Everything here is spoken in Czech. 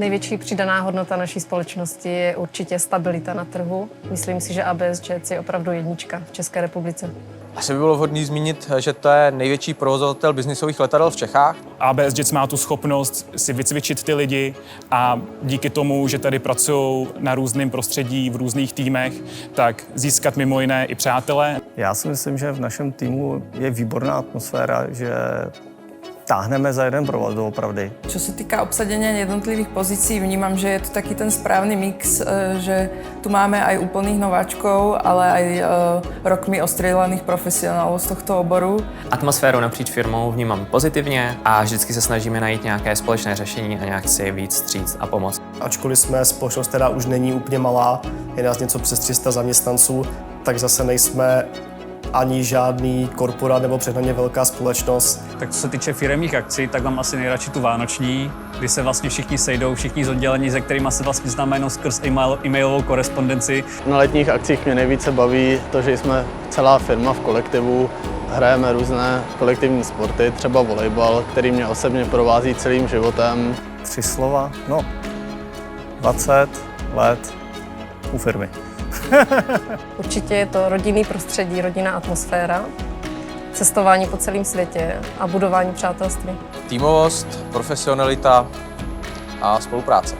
Největší přidaná hodnota naší společnosti je určitě stabilita na trhu. Myslím si, že ABS Jets je opravdu jednička v České republice. Asi by bylo vhodné zmínit, že to je největší provozovatel biznisových letadel v Čechách. ABS Jets má tu schopnost si vycvičit ty lidi a díky tomu, že tady pracují na různém prostředí, v různých týmech, tak získat mimo jiné i přátele. Já si myslím, že v našem týmu je výborná atmosféra, že táhneme za jeden provod doopravdy. Čo sa týka obsadenia jednotlivých pozícií, vnímam, že je to taký ten správny mix, že tu máme aj úplných nováčkov, ale aj rokmi ostrieľaných profesionálov z tohto oboru. Atmosféru napříč firmou vnímám pozitivně a vždycky se snažíme najít nějaké společné řešení a nějak si víc vstříct a pomoct. Ačkoliv jsme společnost, která už není úplně malá, je nás něco přes 300 zaměstnanců, tak zase nejsme ani žádný korporát nebo přehnaně velká společnost. Tak co se týče firemních akcí, tak mám asi nejradši tu vánoční, kdy se vlastně všichni sejdou, všichni z oddělení, se kterými se vlastně známe jenom skrz e-mailovou korespondenci. Na letních akcích mě nejvíce baví to, že jsme celá firma v kolektivu, hrajeme různé kolektivní sporty, třeba volejbal, který mě osobně provází celým životem. 3 slova, 20 let u firmy. Určitě je to rodinný prostředí, rodinná atmosféra, cestování po celém světě a budování přátelství. Týmovost, profesionalita a spolupráce.